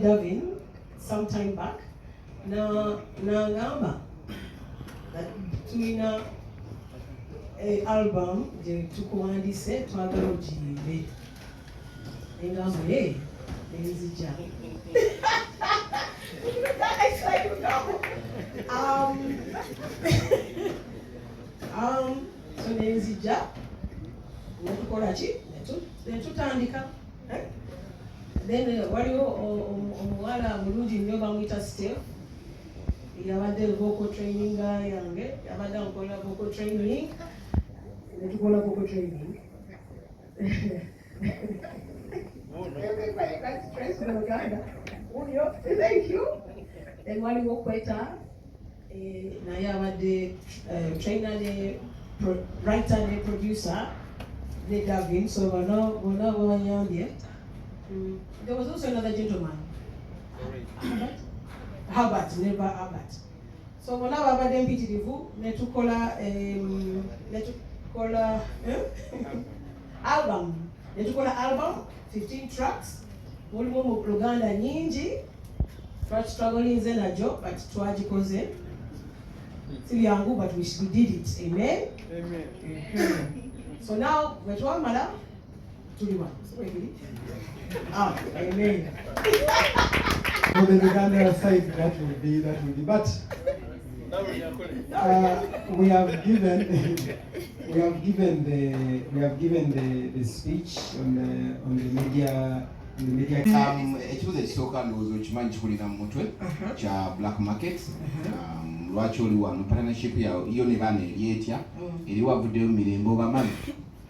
Davin some time back na ngamba that tuina album je tukuwandise twagala ogiyive engamba nenzija so nenzija netukola ki netutandika then waliwo omuwala mulungi nnyo bamwita Steve yabadde vocal training yange yabadde amukola vocal training netukola vocal training thank you then waliwo Kweta naye abadde trainer ne writer ne producer ne Davin so bona banyambye. There was also another gentleman, Herbert, never Herbert. So when I was at MPTV, netukola album. Netukola album, 15 tracks. Mulimo mu Luganda nyingi. But struggling in a job, but twagikoze. Si yangu, but we did it. Amen. Amen. So now we're one madam, tuliwa. Amen. For the Uganda side, that will be. But we have given the speech on the media. Ekibuzo ekisooka ndowooza okimanyi kikulira mu mutwe kya black market. Lwaki oli wano partnership yo ne baana eri etya eri wavuddeyo mirembe obamanyi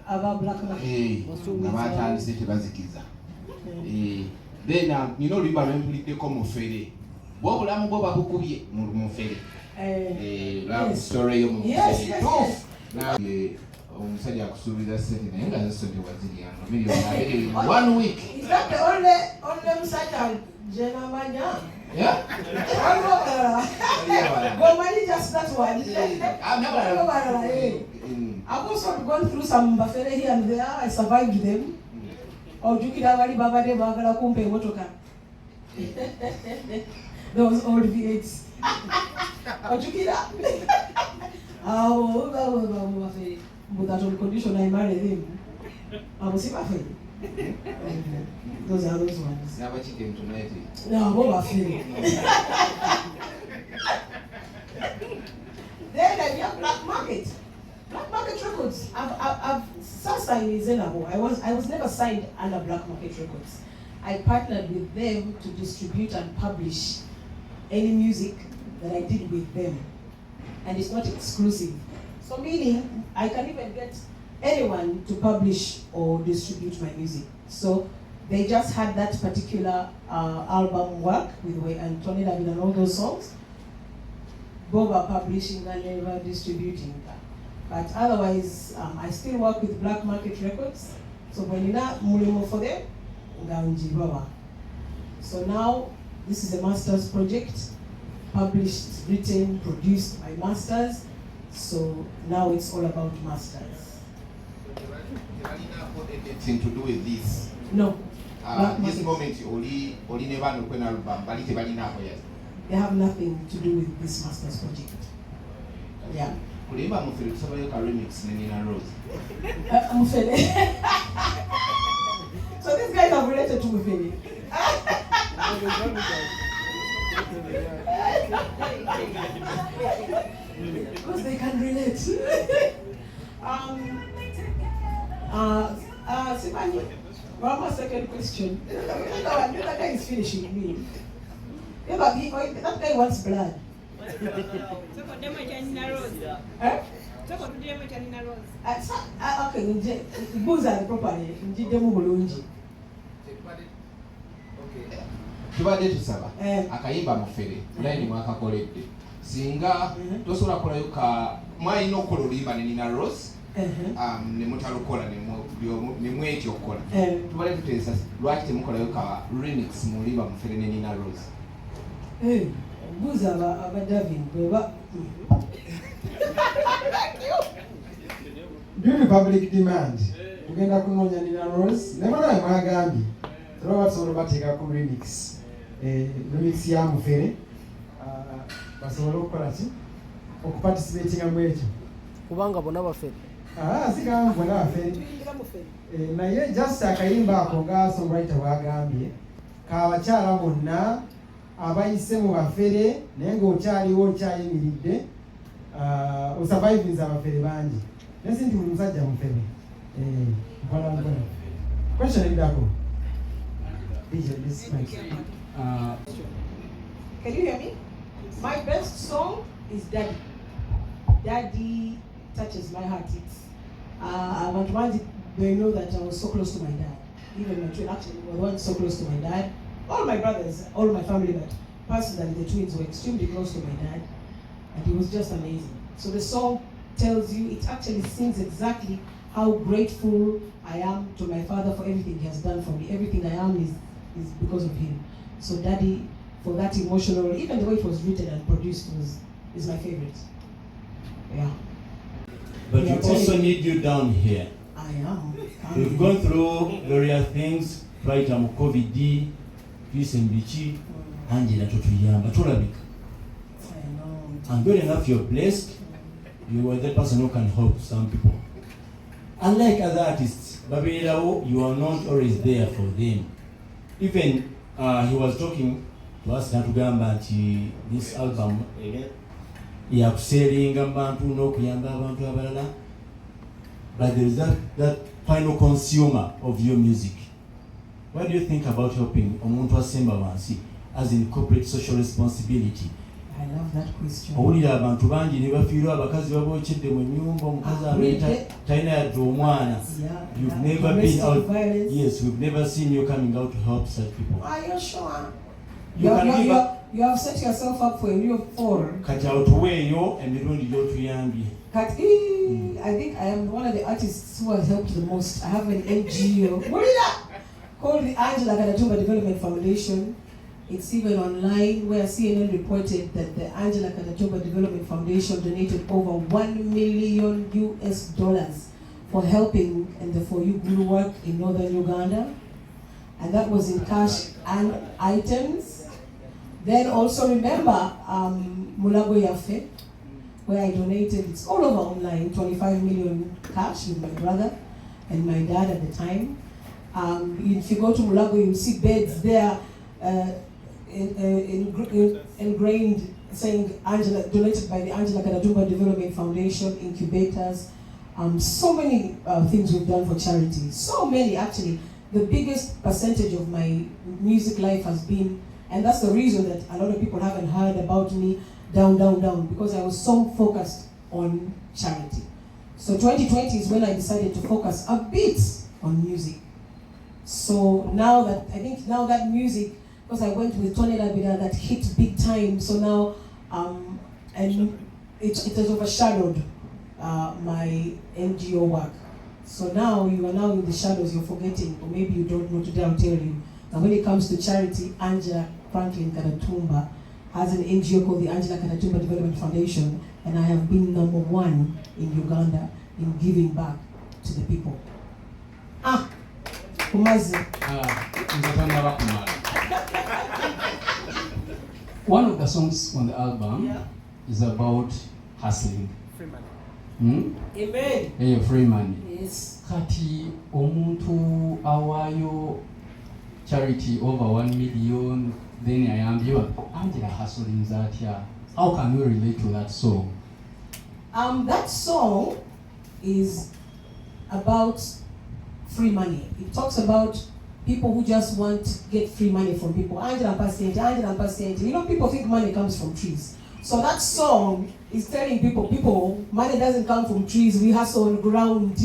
aba black market nga batandise tebazikiza. Then nina oluyimba lwempuliddeko Mufere bw'obulamu bwo babukubye mu Mufere love story yo mu Mufere omusajja akusuubiza sente naye nga zisondewa ziri ano miliyoni 1 week. Is that the only musajja je namanya? Yeah. Well, money just that one. I've also gone through some buffet here and there. I survived them. Ojukira bali babade bagala kumpe motoka. Those old V8s. Ojukira. But that on condition I marry them. I will see buffet. Those are those ones. Never chicken tonight. No, Olwobufere. Then I have Black Market. Black Market Records. I've signed in Zenabo. I was never signed under Black Market Records. I partnered with them to distribute and publish any music that I did with them. And it's not exclusive. So meaning I can even get anyone to publish or distribute my music. So they just had that particular album work with Tony David and all those songs. Boba publishing and never distributing that. But otherwise, I still work with Black Market Records. So when you know mulimo for them, so now this is a master's project, published, written, produced by masters. So now it's all about masters. Anything to do with this? No. This moment, only never know when album, they have nothing to do with this master's project. Yeah. Kulimba Mufere kusaba yoka remix na Roze. Mufere. So these guys are related to Mufere. Because they can relate. Sibani, one second question. The other guy is finishing me. That guy wants blood. Okay, buza properly. Ndidemu bulungi. Tubadde tusaba akayimba Mufere line mwakakoledde singa tosobola kolayo ka mwalina okukola oluyimba ne Roze ne mutalukola ne mwetyo okukola tubadde tuteesa lwaki temukolayo ka remix mu oluyimba Mufere ne Roze. Buza aba Davin bweba due to public demand, tugenda kunoonya nina Roze, ne bano mwagambye, tulaba basobola bateekako remix. Remix ya mufere, basobola okukola ki? Okuparticipatinga mu ekyo. Kubanga bonna bafere. Sigamba bonna bafere. Naye just akayimba ako nga songwriter bwagambye, k'abakyala bonna abayise mu bafere naye ng'okyaliwo okyayimiridde osurvivinze abafere bangi. Naye si nti buli musajja mufere. Mpola. Question eddako. Can you hear me? My best song is Duddy. Duddy touches my heart. It's they know that I was so close to my dad. Even my twin, actually, I was so close to my dad. All my brothers, all my family, but personally, the twins were extremely close to my dad, and he was just amazing. So the song tells you, it actually sings exactly how grateful I am to my father for everything he has done for me. Everything I am is because of him. So Daddy, for that emotional, even the way it was written and produced is my favorite. Yeah. But we also need you down here. I am. We've gone through various things, right? COVID, peace and bichi, Angella tutuyamba tulabika. I know. And good enough, you're blessed. You were the person who can help some people. Unlike other artists, Babirao, you are not always there for them. Even he was talking to us natugamba nti this album yakuseringa abantu n'okuyamba abantu abalala, but there is that final consumer of your music. What do you think about helping omuntu asemba wansi as in corporate social responsibility? I love that question. Owulira abantu bangi ne bafiirwa abakazi babookyedde mu nnyumba, omukazi abeeta talina yadde omwana. You've never been out. Violence. Yes, we've never seen you coming out to help such people. Are you sure? You have set yourself up for a real fall. Kati awo tuweeyo emirundi gy'otuyambye. I think I am one of the artists who has helped the most. I have an NGO called the Angella Katatumba Development Foundation. It's even online, where CNN reported that the Angella Katatumba Development Foundation donated over $1 million for helping and the For You Guru work in northern Uganda. And that was in cash and items. Then also remember Mulago Yafe, where I donated, it's all over online, 25 million cash with my brother and my dad at the time. If you go to Mulago, you'll see beds there ingrained saying Angella, donated by the Angella Katatumba Development Foundation, incubators. So many things we've done for charity. So many, actually. The biggest percentage of my music life has been, and that's the reason that a lot of people haven't heard about me down, because I was so focused on charity. So 2020 is when I decided to focus a bit on music. So now that music, because I went with Tony Labida, that hit big time. So now, and it has overshadowed my NGO work. So now you are now in the shadows, you're forgetting, or maybe you don't know, today I'll tell you. Now when it comes to charity, Angella Franklin Katatumba has an NGO called the Angella Katatumba Development Foundation, and I have been #1 in Uganda in giving back to the people. Kumazi. One of the songs on the album is about hustling. Free money. Amen. Yeah, free money. Yes. Kati omuntu awayo charity over 1 million, then I am you. Angella hustling that here. How can you relate to that song? That song is about free money. It talks about people who just want to get free money from people. Angella and Paciente. You know, people think money comes from trees. So that song is telling people, money doesn't come from trees. We hustle on ground.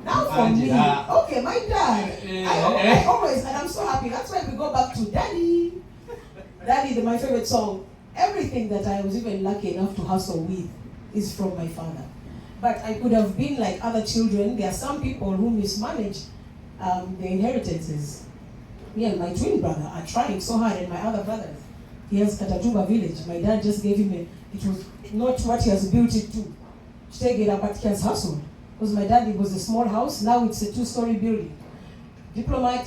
Now for me, okay, my dad. I always, and I'm so happy. That's why we go back to Daddy. Daddy, my favorite song. Everything that I was even lucky enough to hustle with is from my father. But I could have been like other children. There are some people who mismanage their inheritances. Me and my twin brother are trying so hard, and my other brothers. He has Katatumba village. My dad just gave him it was not what he has built it to. Chitegera Patikan's household. Because my daddy was a small house, now it's a 2-story building. Diplomat,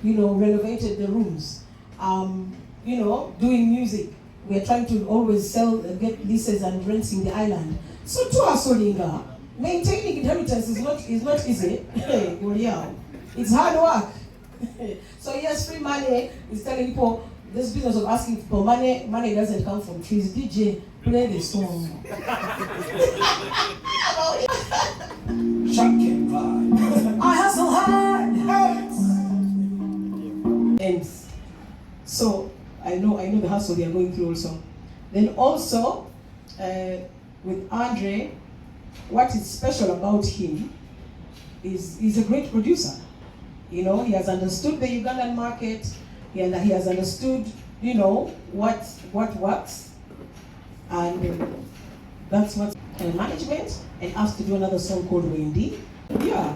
renovated the rooms. Doing music. We are trying to always get leases and rents in the island. So to us, maintaining inheritance is not easy. It's hard work. So yes, free money is telling people this business of asking for money doesn't come from trees. DJ, play the song. Shocking vibe. I hustle hard. And so I know the hustle they are going through also. Then also with Andrey, what is special about him is he's a great producer. He has understood the Ugandan market, he has understood, what works, and that's what management, and asked to do another song called Wendy. Yeah,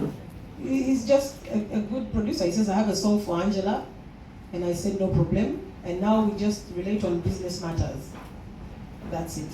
he's just a good producer. He says, I have a song for Angella, and I said, no problem, and now we just relate on business matters. That's it.